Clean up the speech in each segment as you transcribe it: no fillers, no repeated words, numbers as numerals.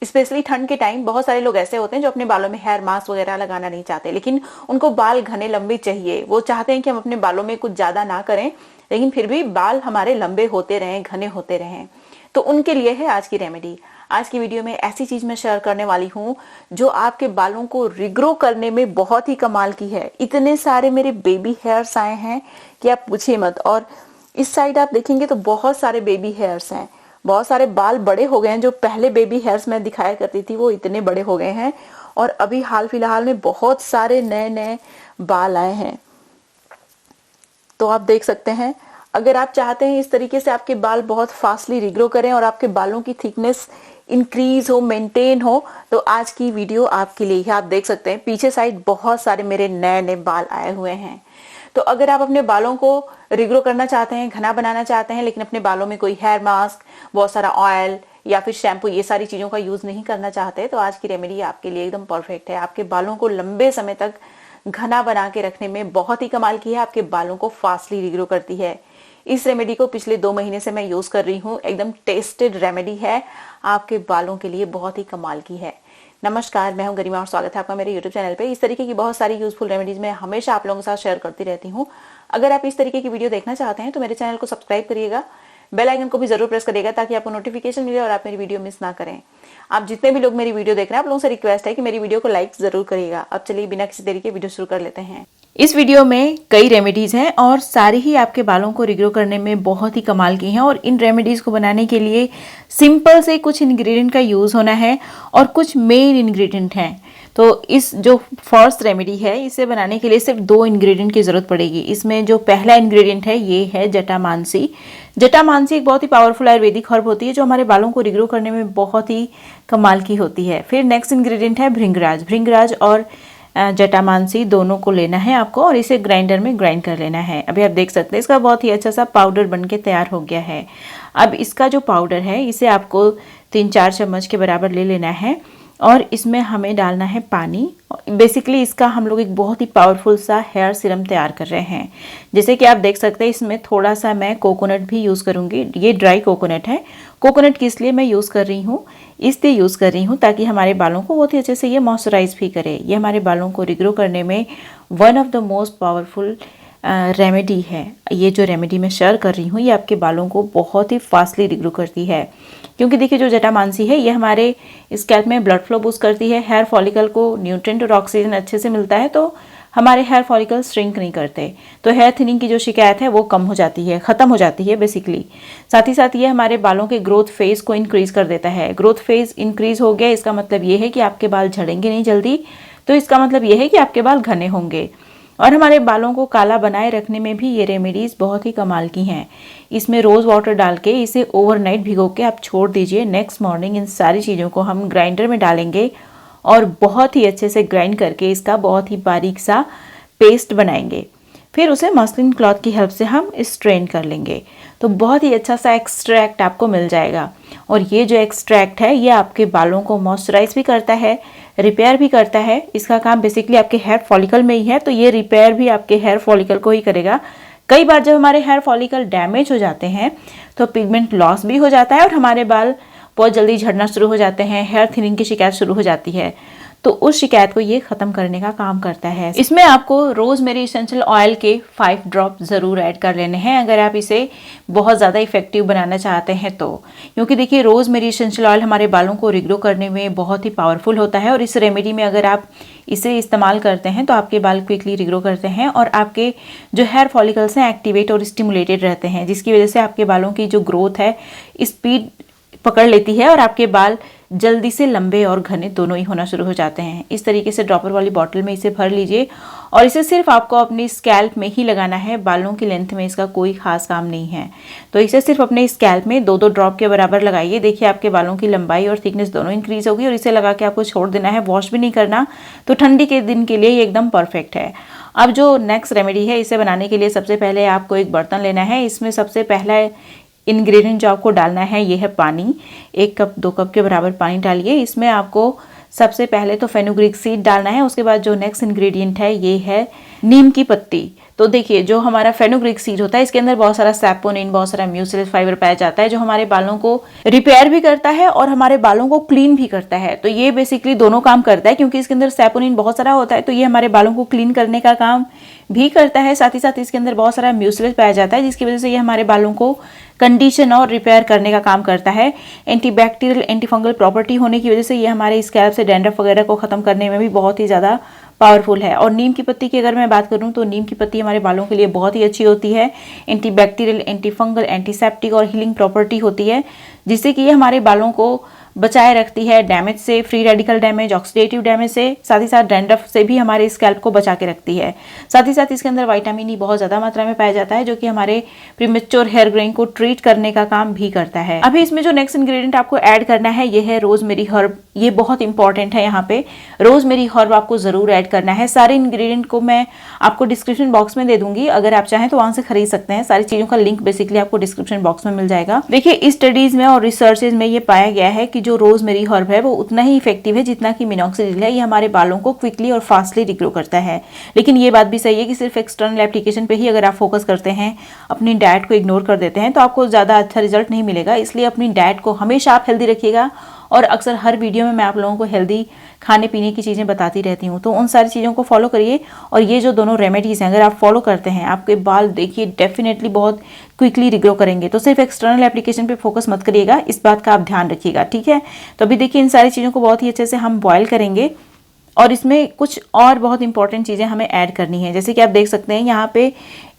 Specially ठंड के time बहुत सारे लोग ऐसे होते हैं जो अपने बालों में हेयर मास्क वगैरह लगाना नहीं चाहते, लेकिन उनको बाल घने लंबे चाहिए। वो चाहते हैं कि हम अपने बालों में कुछ ज्यादा ना करें, लेकिन फिर भी बाल हमारे लंबे होते रहें, घने होते रहें। तो उनके लिए है आज की रेमेडी। आज की वीडियो में ऐसी चीज मैं शेयर करने वाली हूँ जो आपके बालों को रिग्रो करने में बहुत ही कमाल की है। इतने सारे मेरे बेबी हेयर्स आए हैं कि आप पूछिए मत। और इस साइड आप देखेंगे तो बहुत सारे बेबी हेयर्स हैं, बहुत सारे बाल बड़े हो गए हैं। जो पहले बेबी हेयर्स मैं दिखाया करती थी वो इतने बड़े हो गए हैं, और अभी हाल फिलहाल में बहुत सारे नए नए बाल आए हैं। तो आप देख सकते हैं, अगर आप चाहते हैं इस तरीके से आपके बाल बहुत फास्टली रिग्रो करें और आपके बालों की थिकनेस इंक्रीज हो, मेंटेन हो, तो आज की वीडियो आपके लिए है। आप देख सकते हैं पीछे साइड बहुत सारे मेरे नए नए बाल आए हुए हैं। तो अगर आप अपने बालों को रिग्रो करना चाहते हैं, घना बनाना चाहते हैं, लेकिन अपने बालों में कोई हेयर मास्क, बहुत सारा ऑयल या फिर शैम्पू, ये सारी चीजों का यूज नहीं करना चाहते, तो आज की रेमेडी आपके लिए एकदम परफेक्ट है। आपके बालों को लंबे समय तक घना बना के रखने में बहुत ही कमाल की है। आपके बालों को फास्टली रिग्रो करती है। इस रेमेडी को पिछले 2 महीने से मैं यूज कर रही हूँ। एकदम टेस्टेड रेमेडी है, आपके बालों के लिए बहुत ही कमाल की है। नमस्कार, मैं हूं गरिमा और स्वागत है आपका मेरे YouTube चैनल पे। इस तरीके की बहुत सारी यूजफुल रेमेडीज मैं हमेशा आप लोगों के साथ शेयर करती रहती हूं। अगर आप इस तरीके की वीडियो देखना चाहते हैं तो मेरे चैनल को सब्सक्राइब करिएगा, बेल आइकन को भी जरूर प्रेस करिएगा ताकि आपको नोटिफिकेशन मिले और आप मेरी वीडियो मिस ना करें। आप जितने भी लोग मेरी वीडियो देख रहे हैं, आप लोगों से रिक्वेस्ट है कि मेरी वीडियो को लाइक जरूर करिएगा। अब चलिए बिना किसी देरी के वीडियो शुरू कर लेते हैं। इस वीडियो में कई रेमेडीज हैं और सारी ही आपके बालों को रिग्रो करने में बहुत ही कमाल की हैं। और इन रेमेडीज को बनाने के लिए सिंपल से कुछ इंग्रेडिएंट का यूज होना है और कुछ मेन इंग्रेडिएंट हैं। तो इस जो फर्स्ट रेमेडी है, इसे बनाने के लिए सिर्फ 2 इंग्रेडिएंट की जरूरत पड़ेगी। इसमें जो पहला इंग्रेडिएंट है ये है जटामांसी। जटामांसी एक बहुत ही पावरफुल आयुर्वेदिक हर्ब होती है जो हमारे बालों को रिग्रो करने में बहुत ही कमाल की होती है। फिर नेक्स्ट इंग्रेडिएंट है भृंगराज। भृंगराज और जटामांसी दोनों को लेना है आपको और इसे ग्राइंडर में ग्राइंड कर लेना है। अभी आप देख सकते हैं इसका बहुत ही अच्छा सा पाउडर बनके तैयार हो गया है। अब इसका जो पाउडर है इसे आपको 3-4 चम्मच के बराबर ले लेना है और इसमें हमें डालना है पानी। बेसिकली इसका हम लोग एक बहुत ही पावरफुल सा हेयर सीरम तैयार कर रहे हैं। जैसे कि आप देख सकते हैं इसमें थोड़ा सा मैं कोकोनट भी यूज़ करूँगी। ये ड्राई कोकोनट है। कोकोनट किस लिए मैं यूज़ कर रही हूँ, इसलिए यूज़ कर रही हूँ ताकि हमारे बालों को बहुत ही अच्छे से ये मॉइस्चराइज भी करे। ये हमारे बालों को रिग्रो करने में one of the most powerful remedy है। ये जो रेमेडी मैं शेयर कर रही हूँ ये आपके बालों को बहुत ही फास्टली रिग्रो करती है। क्योंकि देखिए जो जटामांसी है ये हमारे स्कैल्प में ब्लड फ्लो बूस्ट करती है, हेयर फॉलिकल को न्यूट्रिएंट और ऑक्सीजन अच्छे से मिलता है, तो हमारे हेयर फॉलिकल श्रिंक नहीं करते, तो हेयर थिनिंग की जो शिकायत है वो कम हो जाती है, ख़त्म हो जाती है बेसिकली। साथ ही साथ ये हमारे बालों के ग्रोथ फेज को इंक्रीज कर देता है। ग्रोथ फेज इंक्रीज हो गया, इसका मतलब ये है कि आपके बाल झड़ेंगे नहीं जल्दी, तो इसका मतलब ये है कि आपके बाल घने होंगे। और हमारे बालों को काला बनाए रखने में भी ये रेमेडीज़ बहुत ही कमाल की हैं। इसमें रोज़ वाटर डाल के इसे ओवरनाइट भिगो के आप छोड़ दीजिए। नेक्स्ट मॉर्निंग इन सारी चीज़ों को हम ग्राइंडर में डालेंगे और बहुत ही अच्छे से ग्राइंड करके इसका बहुत ही बारीक सा पेस्ट बनाएंगे। फिर उसे मसलिन क्लॉथ की हेल्प से हम स्ट्रेन कर लेंगे, तो बहुत ही अच्छा सा एक्सट्रैक्ट आपको मिल जाएगा। और ये जो एक्सट्रैक्ट है ये आपके बालों को मॉइस्चराइज भी करता है, रिपेयर भी करता है। इसका काम बेसिकली आपके हेयर फॉलिकल में ही है, तो ये रिपेयर भी आपके हेयर फॉलिकल को ही करेगा। कई बार जब हमारे हेयर फॉलिकल डैमेज हो जाते हैं तो पिगमेंट लॉस भी हो जाता है और हमारे बाल बहुत जल्दी झड़ना शुरू हो जाते हैं, हेयर थिनिंग की शिकायत शुरू हो जाती है, तो उस शिकायत को ये ख़त्म करने का काम करता है। इसमें आपको रोज़मेरी एसेंशियल ऑयल के 5 ड्रॉप ज़रूर ऐड कर लेने हैं अगर आप इसे बहुत ज़्यादा इफेक्टिव बनाना चाहते हैं तो। क्योंकि देखिए रोज़मेरी एसेंशियल ऑयल हमारे बालों को रिग्रो करने में बहुत ही पावरफुल होता है और इस रेमेडी में अगर आप इसे इस्तेमाल करते हैं तो आपके बाल क्विकली रिग्रो करते हैं और आपके जो हेयर फॉलिकल्स हैं एक्टिवेट और स्टिमुलेटेड रहते हैं, जिसकी वजह से आपके बालों की जो ग्रोथ है स्पीड पकड़ लेती है और आपके बाल जल्दी से लंबे और घने दोनों ही होना शुरू हो जाते हैं। इस तरीके से ड्रॉपर वाली बॉटल में इसे भर लीजिए और इसे सिर्फ आपको अपनी स्कैल्प में ही लगाना है। बालों की लेंथ में इसका कोई खास काम नहीं है, तो इसे सिर्फ अपने स्कैल्प में 2-2 ड्रॉप के बराबर लगाइए। देखिए आपके बालों की लंबाई और थिकनेस दोनों इंक्रीज होगी और इसे लगा के आपको छोड़ देना है, वॉश भी नहीं करना। तो ठंडी के दिन के लिए ये एकदम परफेक्ट है। अब जो नेक्स्ट रेमेडी है इसे बनाने के लिए सबसे पहले आपको एक बर्तन लेना है। इसमें सबसे पहला इंग्रेडिएंट जो आपको डालना है ये है पानी। 1 कप 2 कप के बराबर पानी डालिए। इसमें आपको सबसे पहले तो फेनुग्रीक सीड डालना है। उसके बाद जो नेक्स्ट इंग्रेडिएंट है ये है नीम की पत्ती। तो देखिए जो हमारा फेनुग्रीक सीड होता है इसके अंदर बहुत सारा सैपोनिन, बहुत सारा म्यूसिलस फाइबर पाया जाता है जो हमारे बालों को रिपेयर भी करता है और हमारे बालों को क्लीन भी करता है। तो ये बेसिकली दोनों काम करता है, क्योंकि इसके अंदर सैपोनिन बहुत सारा होता है तो ये हमारे बालों को क्लीन करने का काम भी करता है। साथ ही साथ इसके अंदर बहुत सारा म्यूसिलस पाया जाता है जिसकी वजह से ये हमारे बालों को कंडीशन और रिपेयर करने का काम करता है। एंटीबैक्टीरियल, एंटीफंगल प्रॉपर्टी होने की वजह से ये हमारे स्कैल्प से डैंड्रफ वगैरह को खत्म करने में भी बहुत ही ज्यादा पावरफुल है। और नीम की पत्ती की अगर मैं बात करूं तो नीम की पत्ती हमारे बालों के लिए बहुत ही अच्छी होती है। एंटीबैक्टीरियल, एंटीफंगल, एंटीसेप्टिक और हीलिंग प्रॉपर्टी होती है जिससे कि ये हमारे बालों को बचाए रखती है डैमेज से, free radical damage, oxidative damage से, साथ ही साथ डैंड्रफ से भी हमारे स्कैल्प को बचा के रखती है। साथ ही साथ इसके अंदर विटामिन ई बहुत ज्यादा मात्रा में पाया जाता है जो कि हमारे प्रीमेच्योर हेयर ग्रोइंग को ट्रीट करने का काम भी करता है। अभी इसमें जो नेक्स्ट इंग्रेडिएंट आपको ऐड करना है ये है रोजमेरी हर्ब। ये बहुत इंपॉर्टेंट है। यहाँ पे रोजमेरी हर्ब आपको जरूर ऐड करना है। सारे इंग्रेडिएंट को मैं आपको डिस्क्रिप्शन बॉक्स में दे दूंगी, अगर आप चाहें तो वहां से खरीद सकते हैं। सारी चीजों का लिंक बेसिकली आपको डिस्क्रिप्शन बॉक्स में मिल जाएगा। देखिए इस स्टडीज में और रिसर्चेज में ये पाया गया है कि जो रोजमेरी हर्ब है वो उतना ही इफेक्टिव है जितना कि मिनॉक्सिडिल है। ये हमारे बालों को क्विकली और फास्टली रिग्रो करता है। लेकिन ये बात भी सही है कि सिर्फ एक्सटर्नल एप्लीकेशन पे ही अगर आप फोकस करते हैं, अपनी डाइट को इग्नोर कर देते हैं तो आपको ज्यादा अच्छा रिजल्ट नहीं मिलेगा। इसलिए अपनी डाइट को हमेशा आप हेल्दी रखिएगा। और अक्सर हर वीडियो में मैं आप लोगों को हेल्दी खाने पीने की चीज़ें बताती रहती हूँ, तो उन सारी चीज़ों को फॉलो करिए। और ये जो दोनों रेमेडीज़ हैं अगर आप फॉलो करते हैं आपके बाल देखिए डेफिनेटली बहुत क्विकली रिग्रो करेंगे। तो सिर्फ एक्सटर्नल एप्लीकेशन पे फोकस मत करिएगा, इस बात का आप ध्यान रखिएगा, ठीक है। तो अभी देखिए इन सारी चीज़ों को बहुत ही अच्छे से हम बॉयल करेंगे और इसमें कुछ और बहुत इंपॉर्टेंट चीज़ें हमें ऐड करनी है। जैसे कि आप देख सकते हैं यहाँ पे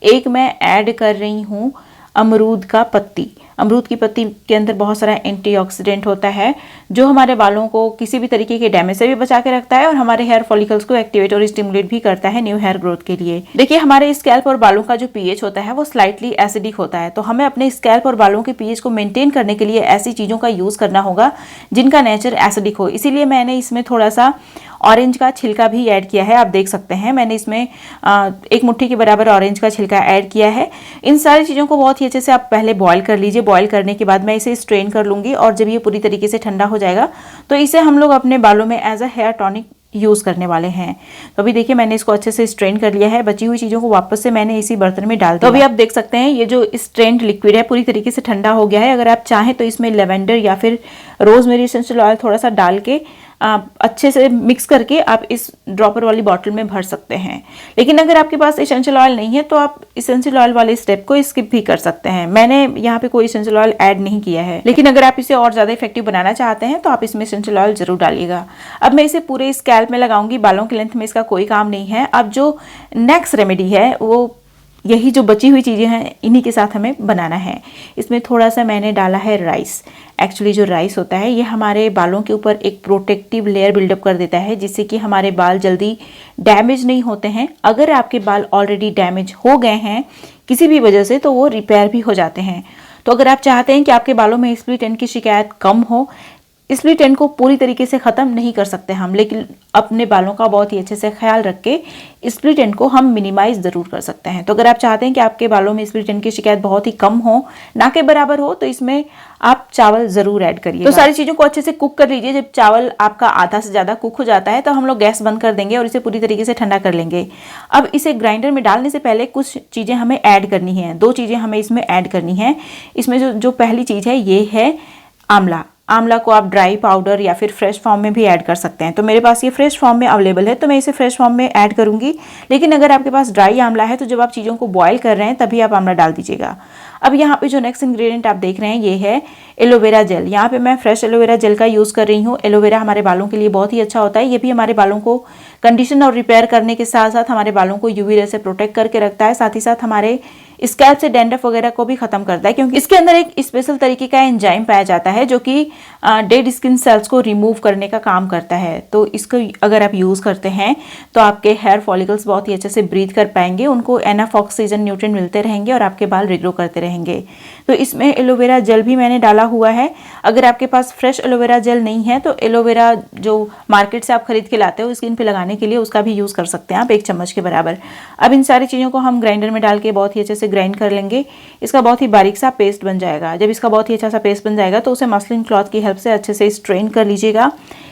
एक मैं ऐड कर रही हूँ अमरूद का पत्ती। अमरूद की पत्ती के अंदर बहुत सारा एंटीऑक्सीडेंट होता है जो हमारे बालों को किसी भी तरीके के डैमेज से भी बचा के रखता है और हमारे हेयर फॉलिकल्स को एक्टिवेट और स्टिमुलेट भी करता है न्यू हेयर ग्रोथ के लिए। देखिए हमारे स्कैल्प और बालों का जो पीएच होता है वो स्लाइटली एसिडिक होता है, तो हमें अपने स्कैल्प और बालों के पीएच को मेंटेन करने के लिए ऐसी चीजों का यूज करना होगा जिनका नेचर एसिडिक हो। इसीलिए मैंने इसमें थोड़ा सा ऑरेंज का छिलका भी ऐड किया है। आप देख सकते हैं मैंने इसमें 1 मुट्ठी के बराबर ऑरेंज का छिलका ऐड किया है। इन सारी चीज़ों को बहुत ही अच्छे से आप पहले बॉईल कर लीजिए। बॉईल करने के बाद मैं इसे स्ट्रेन कर लूँगी और जब ये पूरी तरीके से ठंडा हो जाएगा तो इसे हम लोग अपने बालों में as a hair tonic use करने वाले हैं। तो अभी देखिए मैंने इसको अच्छे से स्ट्रेन कर लिया है। बची हुई चीज़ों को वापस से मैंने इसी बर्तन में डाल दिया। तो अभी आप देख सकते हैं ये जो स्ट्रेन्ड लिक्विड है पूरी तरीके से ठंडा हो गया है। अगर आप चाहें तो इसमें लेवेंडर या फिर रोजमेरी एसेंशियल ऑयल थोड़ा सा डाल के अच्छे से मिक्स करके आप इस ड्रॉपर वाली बॉटल में भर सकते हैं। लेकिन अगर आपके पास एसेंशियल ऑयल नहीं है तो आप एसेंशियल ऑयल वाले स्टेप को स्किप भी कर सकते हैं। मैंने यहाँ पे कोई एसेंशियल ऑयल ऐड नहीं किया है, लेकिन अगर आप इसे और ज़्यादा इफेक्टिव बनाना चाहते हैं तो आप इसमें एसेंशियल ऑयल जरूर डालिएगा। अब मैं इसे पूरे स्कैल्प में लगाऊंगी, बालों की लेंथ में इसका कोई काम नहीं है। अब जो नेक्स्ट रेमेडी है वो यही जो बची हुई चीज़ें हैं इन्हीं के साथ हमें बनाना है। इसमें थोड़ा सा मैंने डाला है राइस। एक्चुअली जो राइस होता है ये हमारे बालों के ऊपर एक प्रोटेक्टिव लेयर बिल्डअप कर देता है जिससे कि हमारे बाल जल्दी डैमेज नहीं होते हैं। अगर आपके बाल ऑलरेडी डैमेज हो गए हैं किसी भी वजह से तो वो रिपेयर भी हो जाते हैं। तो अगर आप चाहते हैं कि आपके बालों में स्प्लिट एंड की शिकायत कम हो, स्प्लिट एंड को पूरी तरीके से ख़त्म नहीं कर सकते हम, लेकिन अपने बालों का बहुत ही अच्छे से ख्याल रख के स्प्लिट एंड को हम मिनिमाइज ज़रूर कर सकते हैं। तो अगर आप चाहते हैं कि आपके बालों में स्प्लिट एंड की शिकायत बहुत ही कम हो, ना के बराबर हो, तो इसमें आप चावल ज़रूर ऐड करिए। तो सारी चीज़ों को अच्छे से कुक कर लीजिए। जब चावल आपका आधा से ज़्यादा कुक हो जाता है तो हम लोग गैस बंद कर देंगे और इसे पूरी तरीके से ठंडा कर लेंगे। अब इसे ग्राइंडर में डालने से पहले कुछ चीज़ें हमें ऐड करनी है। 2 चीज़ें हमें इसमें ऐड करनी है। इसमें जो पहली चीज़ है ये है आंवला। आंवला को आप ड्राई पाउडर या फिर फ्रेश फॉर्म में भी ऐड कर सकते हैं। तो मेरे पास ये फ्रेश फॉर्म में अवेलेबल है तो मैं इसे फ्रेश फॉर्म में ऐड करूंगी। लेकिन अगर आपके पास ड्राई आंवला है तो जब आप चीज़ों को बॉयल कर रहे हैं तभी आप आंवला डाल दीजिएगा। अब यहाँ पे जो नेक्स्ट इंग्रेडिएंट आप देख रहे हैं ये है एलोवेरा जेल। यहाँ पे मैं फ्रेश एलोवेरा जेल का यूज़ कर रही हूँ। एलोवेरा हमारे बालों के लिए बहुत ही अच्छा होता है। ये भी हमारे बालों को कंडीशन और रिपेयर करने के साथ साथ हमारे बालों को यूवी रे से प्रोटेक्ट करके रखता है। साथ ही साथ हमारे स्कैल्प से डैंड्रफ वगैरह को भी खत्म करता है, क्योंकि इसके अंदर एक स्पेशल तरीके का एंजाइम पाया जाता है जो कि डेड स्किन सेल्स को रिमूव करने का काम करता है। तो इसको अगर आप यूज़ करते हैं तो आपके हेयर फॉलिकल्स बहुत ही अच्छे से ब्रीथ कर पाएंगे, उनको एनफ ऑक्सीजन न्यूट्रिएंट मिलते रहेंगे और आपके बाल रिग्रो करते रहेंगे। तो इसमें एलोवेरा जेल भी मैंने डाला हुआ है। अगर आपके पास फ्रेश एलोवेरा जेल नहीं है तो एलोवेरा जो मार्केट से आप खरीद के लाते हो स्किन पे लगाने के लिए उसका भी यूज़ कर सकते हैं आप 1 चम्मच के बराबर। अब इन सारी चीज़ों को हम ग्राइंडर में डाल के बहुत ही अच्छे से ग्राइंड कर लेंगे। इसका बहुत ही बारीक सा पेस्ट बन जाएगा। जब इसका बहुत ही अच्छा सा पेस्ट बन जाएगा तो उसे मसलिन क्लॉथ की हेल्प से अच्छे से स्ट्रेन कर लीजिएगा।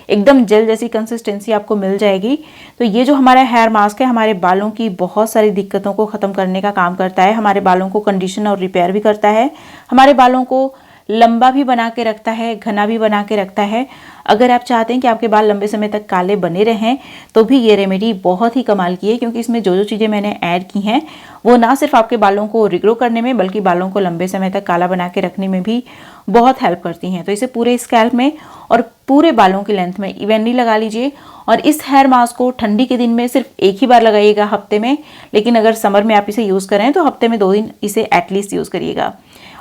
एकदम जेल जैसी कंसिस्टेंसी आपको मिल जाएगी। तो ये जो हमारा हेयर मास्क है हमारे बालों की बहुत सारी दिक्कतों को ख़त्म करने का काम करता है, हमारे बालों को कंडीशन और रिपेयर भी करता है, हमारे बालों को लंबा भी बना के रखता है, घना भी बना के रखता है। अगर आप चाहते हैं कि आपके बाल लंबे समय तक काले बने रहें तो भी ये रेमेडी बहुत ही कमाल की है, क्योंकि इसमें जो जो चीज़ें मैंने ऐड की हैं वो ना सिर्फ आपके बालों को रिग्रो करने में बल्कि बालों को लंबे समय तक काला बना के रखने में भी बहुत हेल्प करती हैं। तो इसे पूरे स्कैल्प में और पूरे बालों की लेंथ में इवनली लगा लीजिए। और इस हेयर मास्क को ठंडी के दिन में सिर्फ एक ही बार लगाइएगा हफ्ते में, लेकिन अगर समर में आप इसे यूज़ करें तो हफ्ते में 2 दिन इसे एटलीस्ट यूज़ करिएगा।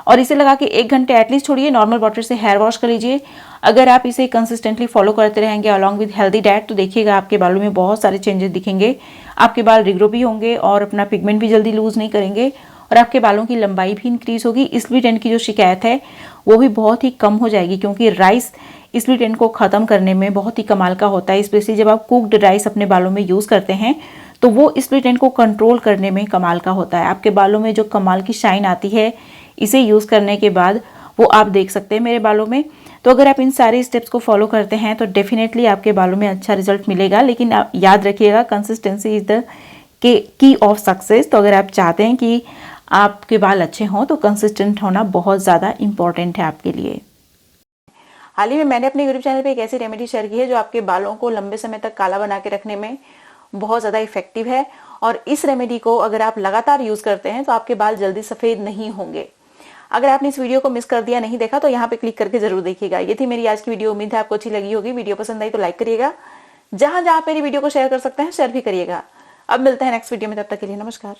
और इसे लगा के 1 घंटे एटलीस्ट छोड़िए, नॉर्मल वाटर से हेयर वॉश कर लीजिए। अगर आप इसे कंसिस्टेंटली फॉलो करते रहेंगे अलॉन्ग विद हेल्दी डाइट तो देखिएगा आपके बालों में बहुत सारे चेंजेस दिखेंगे। आपके बाल रिग्रो भी होंगे और अपना पिगमेंट भी जल्दी लूज नहीं करेंगे और आपके बालों की लंबाई भी इंक्रीज होगी। स्प्लिट एंड की जो शिकायत है वो भी बहुत ही कम हो जाएगी, क्योंकि राइस स्प्लिट एंड को ख़त्म करने में बहुत ही कमाल का होता है। स्पेशली जब आप कुक्ड राइस अपने बालों में यूज़ करते हैं तो वो स्प्लिट एंड को कंट्रोल करने में कमाल का होता है। आपके बालों में जो कमाल की शाइन आती है इसे यूज़ करने के बाद वो आप देख सकते हैं मेरे बालों में। तो अगर आप इन सारे स्टेप्स को फॉलो करते हैं तो डेफिनेटली आपके बालों में अच्छा रिजल्ट मिलेगा। लेकिन आप याद रखिएगा consistency is the key of success. तो अगर आप चाहते हैं कि आपके बाल अच्छे हों तो कंसिस्टेंट होना बहुत ज़्यादा इंपॉर्टेंट है आपके लिए। हाल ही में मैंने अपने यूट्यूब चैनल पे एक ऐसी रेमेडी शेयर की है जो आपके बालों को लंबे समय तक काला बना के रखने में बहुत ज़्यादा इफेक्टिव है। और इस रेमेडी को अगर आप लगातार यूज़ करते हैं तो आपके बाल जल्दी सफ़ेद नहीं होंगे। अगर आपने इस वीडियो को मिस कर दिया, नहीं देखा, तो यहाँ पे क्लिक करके जरूर देखिएगा। ये थी मेरी आज की वीडियो, उम्मीद है आपको अच्छी लगी होगी। वीडियो पसंद आई तो लाइक करिएगा, जहां जहां मेरी वीडियो को शेयर कर सकते हैं शेयर भी करिएगा। अब मिलते हैं नेक्स्ट वीडियो में, तब तक के लिए नमस्कार।